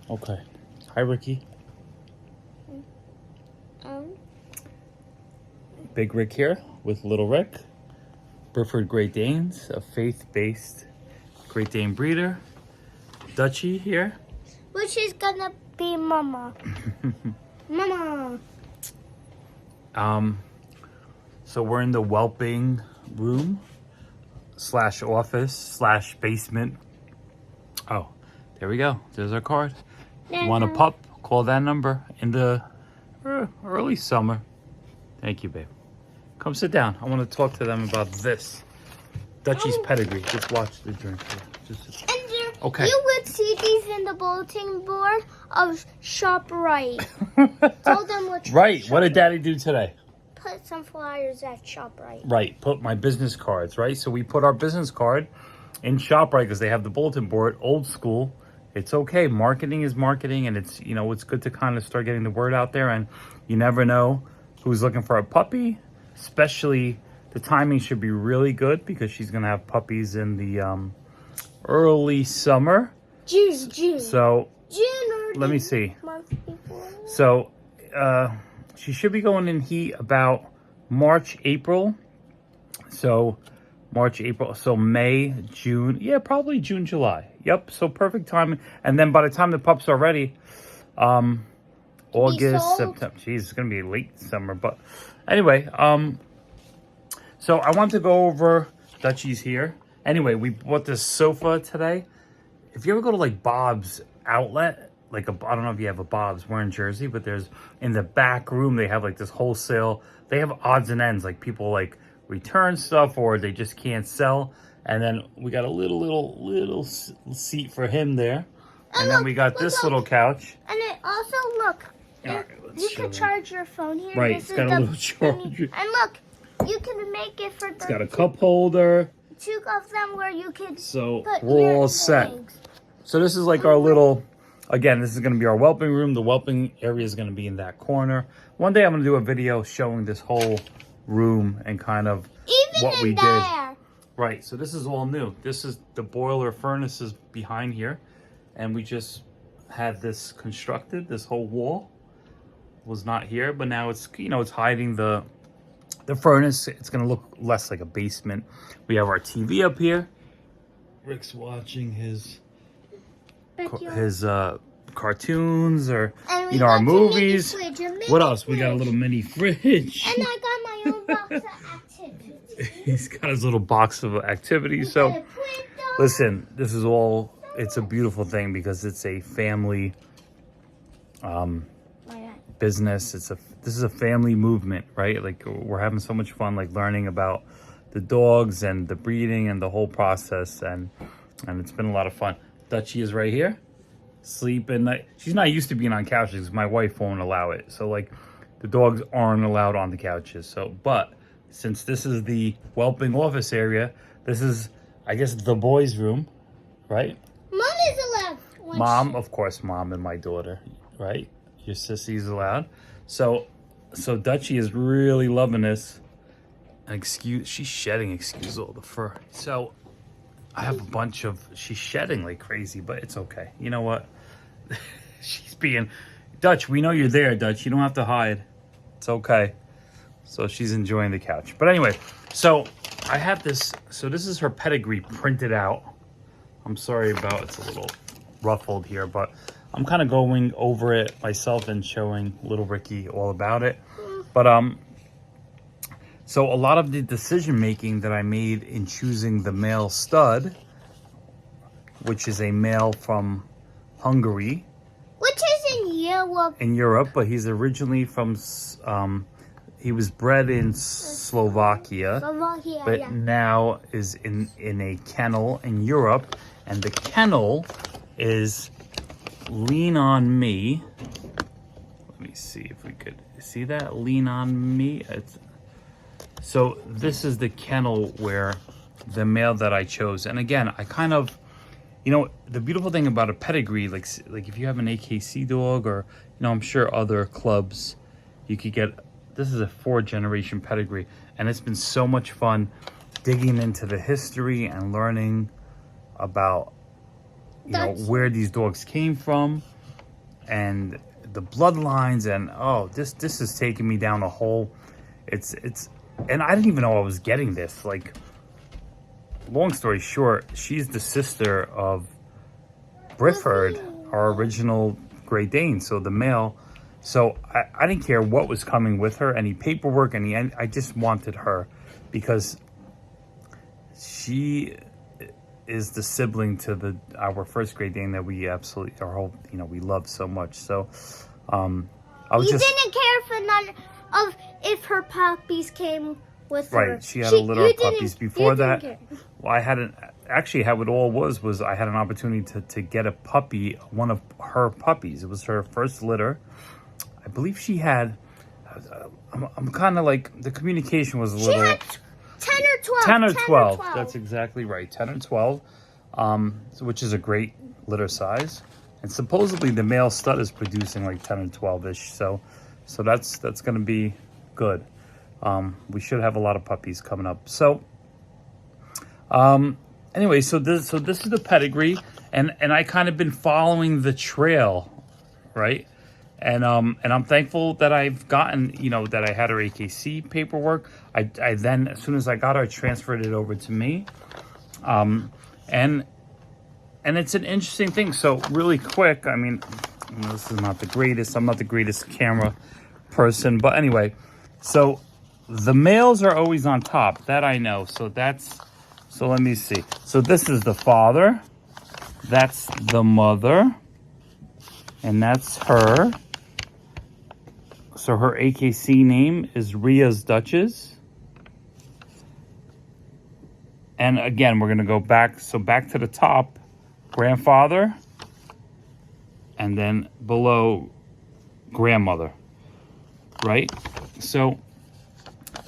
Okay. Hi, Ricky. Big Rick here with Little Rick. Brifford Great Danes, a faith-based Great Dane breeder. Dutchie here. Which is gonna be Mama. Mama. So we're in the whelping room / office / basement. Oh, there we go. There's our card. You want a pup? Call that number in the early summer. Thank you, babe. Come sit down. I want to talk to them about this. Dutchie's Pedigree. Just watch the drink. Okay. You would see these in the bulletin board of ShopRite. Tell them what. Right. What did Daddy do today? Put some flyers at ShopRite. Right. Put my business cards. Right. So we put our business card in ShopRite because they have the bulletin board. Old school. It's okay. Marketing is marketing, and it's it's good to kind of start getting the word out there. And you never know who's looking for a puppy. Especially the timing should be really good because she's gonna have puppies in the early summer. June. So June. Let me see. Month before. So she should be going in heat about March, April. So March, April. So May, June. Yeah, probably June, July. Yep. So perfect timing. And then by the time the pups are ready, August, September. Jeez, it's gonna be late summer. But anyway, so I want to go over Dutchie's here. Anyway, we bought this sofa today. If you ever go to like Bob's Outlet, I don't know if you have a Bob's, we're in Jersey, but there's in the back room, they have like this wholesale, they have odds and ends, like people like return stuff or they just can't sell. And then we got a little seat for him there. And then we got this little couch. And it also, look, right, you can charge your phone here. Right, it's got a little charger. And look, you can make it for It's got a cup holder. Two of them where you could So put we're all set. So this is like our little, again, this is going to be our whelping room. The whelping area is going to be in that corner. One day I'm going to do a video showing this whole room and kind of what we did. Right, so this is all new. This is the boiler furnaces behind here. And we just had this constructed. This whole wall was not here, but now it's, it's hiding the furnace. It's going to look less like a basement. We have our TV up here. Rick's watching his cartoons or our movies. What else? We got a little mini fridge. And I got my own box of activities. He's got his little box of activities. So listen, this is all, it's a beautiful thing because it's a family business. This is a family movement, right? Like we're having so much fun, like learning about the dogs and the breeding and the whole process, and it's been a lot of fun. Dutchie is right here, sleeping. She's not used to being on couches because my wife won't allow it. So like the dogs aren't allowed on the couches. So, but since this is the whelping office area, this is, I guess, the boys' room, right? Mom is allowed. Mom, of course, mom and my daughter, right? Your sissy's allowed. So Dutchie is really loving this. She's shedding, excuse all the fur. So I have a bunch of, she's shedding like crazy, but it's okay. You know what? She's being, Dutch, we know you're there, Dutch. You don't have to hide. It's okay. So she's enjoying the couch. But anyway, so I have this, so this is her pedigree printed out. I'm sorry about, it's a little ruffled here, but I'm kind of going over it myself and showing little Ricky all about it. But so a lot of the decision making that I made in choosing the male stud, which is a male from Hungary, which is in Europe, but he's originally from he was bred in Slovakia, but now is in a kennel in Europe, and the kennel is Lean on Me. Let me see if we could see that. Lean on Me. So this is the kennel where the male that I chose. And again, I kind of, the beautiful thing about a pedigree, like if you have an AKC dog or, I'm sure other clubs, you could get, this is a 4th-generation pedigree. And it's been so much fun digging into the history and learning about, where these dogs came from. and the bloodlines, and oh, this is taking me down a whole. It's and I didn't even know I was getting this. Like, long story short, she's the sister of Brifford, our original Great Dane, so the male. So I didn't care what was coming with her, any paperwork, I just wanted her because she is the sibling to our first Great Dane that we absolutely, we love so much. So I was didn't care for none of if her puppies came with her. Right, she had a litter of puppies before that. Care. Well, actually how it all was I had an opportunity to get a puppy, one of her puppies. It was her first litter. I believe she had, I'm kind of like, the communication was a little... She had 10 or 12. 10 or 12. That's exactly right. 10 or 12, which is a great litter size. And supposedly the male stud is producing like 10 or 12-ish. So that's going to be good. We should have a lot of puppies coming up. So, anyway, so this is the pedigree. And I kind of been following the trail, right? And I'm thankful that I've gotten, that I had her AKC paperwork. I then, as soon as I got her, I transferred it over to me. And it's an interesting thing. So really quick, I mean, this is not the greatest. I'm not the greatest camera person. But anyway, so the males are always on top. That I know. So let me see. So this is the father. That's the mother. And that's her. So her AKC name is Ria's Duchess. And again, we're going to go back. So back to the top, grandfather. And then below, grandmother. Right? So,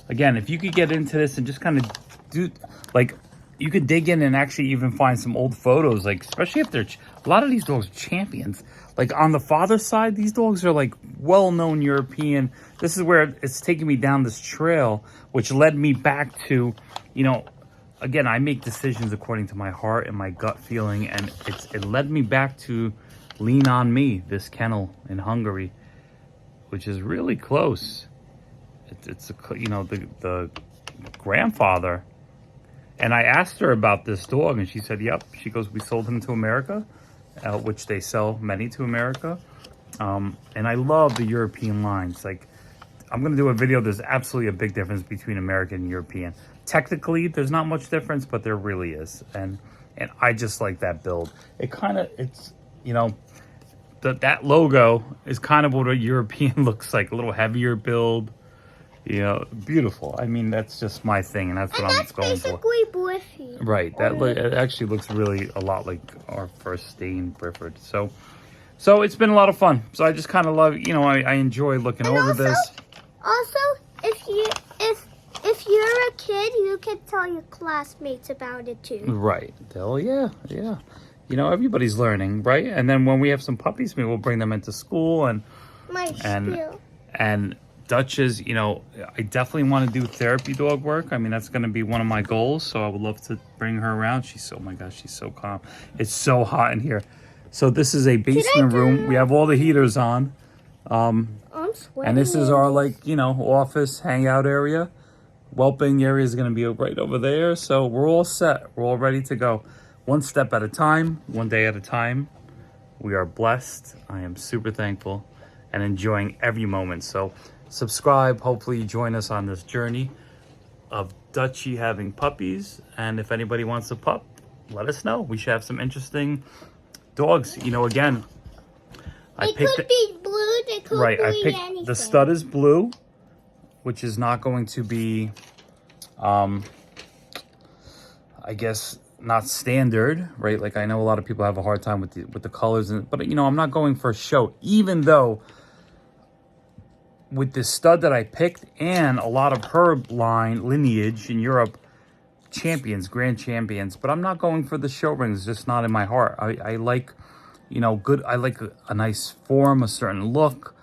again, if you could get into this and just kind of do, like, you could dig in and actually even find some old photos, like, especially if they're, a lot of these dogs are champions. Like, on the father's side, these dogs are, like, well-known European. This is where it's taking me down this trail, which led me back to, again, I make decisions according to my heart and my gut feeling, and it led me back to Lean On Me, this kennel in Hungary, which is really close. It's the grandfather. And I asked her about this dog, and she said, yep. She goes, we sold him to America, which they sell many to America. And I love the European lines. Like, I'm going to do a video. There's absolutely a big difference between American and European. Technically, there's not much difference, but there really is. And I just like that build. That logo is kind of what a European looks like. A little heavier build. Beautiful. I mean, that's just my thing, and that's what I'm going for. Basically Briffy. Right. It actually looks really a lot like our first Dane, Brifford. So it's been a lot of fun. So I just kind of love, I enjoy looking over this. Also, if you're a kid, you can tell your classmates about it too. Right. Yeah. Everybody's learning, right? And then when we have some puppies, maybe we'll bring them into school and Duchess, I definitely want to do therapy dog work. I mean, that's going to be one of my goals. So I would love to bring her around. She's so calm. It's so hot in here. So this is a basement room. We have all the heaters on. I'm sweating. And this is our, office hangout area. Whelping area is going to be right over there. So we're all set. We're all ready to go. One step at a time, one day at a time. We are blessed. I am super thankful and enjoying every moment. So subscribe. Hopefully you join us on this journey of Dutchie having puppies. And if anybody wants a pup, let us know. We should have some interesting dogs. Again, They could be blue. They could be anything. The stud is blue, which is not going to be, I guess, not standard, right? Like, I know a lot of people have a hard time with the colors, but I'm not going for a show, even though with this stud that I picked and a lot of her lineage in Europe, grand champions, but I'm not going for the show rings, just not in my heart. I like, I like a nice form, a certain look,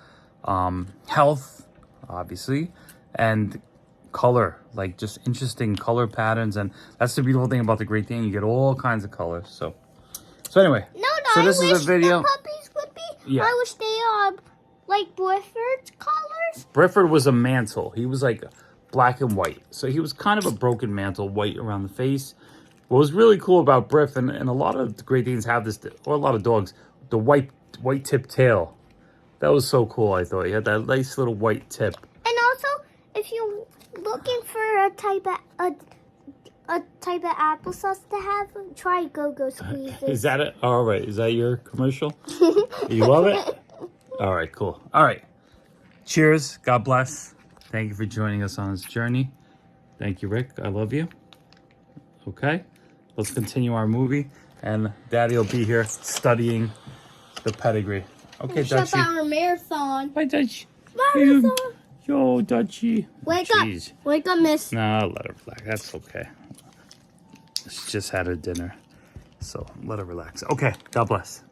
health, obviously, and color, like just interesting color patterns. And that's the beautiful thing about the Great Dane. You get all kinds of colors. So anyway, I this is a video. The puppies would be Yeah. I wish they are like Brifford's colors. Brifford was a mantle. He was like black and white. So he was kind of a broken mantle, white around the face. What was really cool about Briff, and a lot of the Great Danes have this, or a lot of dogs, the white tip tail. That was so cool, I thought. He had that nice little white tip. And also, if you're looking for a type of applesauce to have, try Go-Go Squeezes. Is that it? All right. Is that your commercial? You love it? All right, cool. All right. Cheers. God bless. Thank you for joining us on this journey. Thank you, Rick. I love you. Okay. Let's continue our movie. And Daddy will be here studying the pedigree. Okay, Shut Dutchie. our marathon. Bye, Dutch. Marathon. Yo, Dutchie. Wake Jeez. up. Wake up, miss. No, let her relax. That's okay. She just had her dinner. So let her relax. Okay. God bless.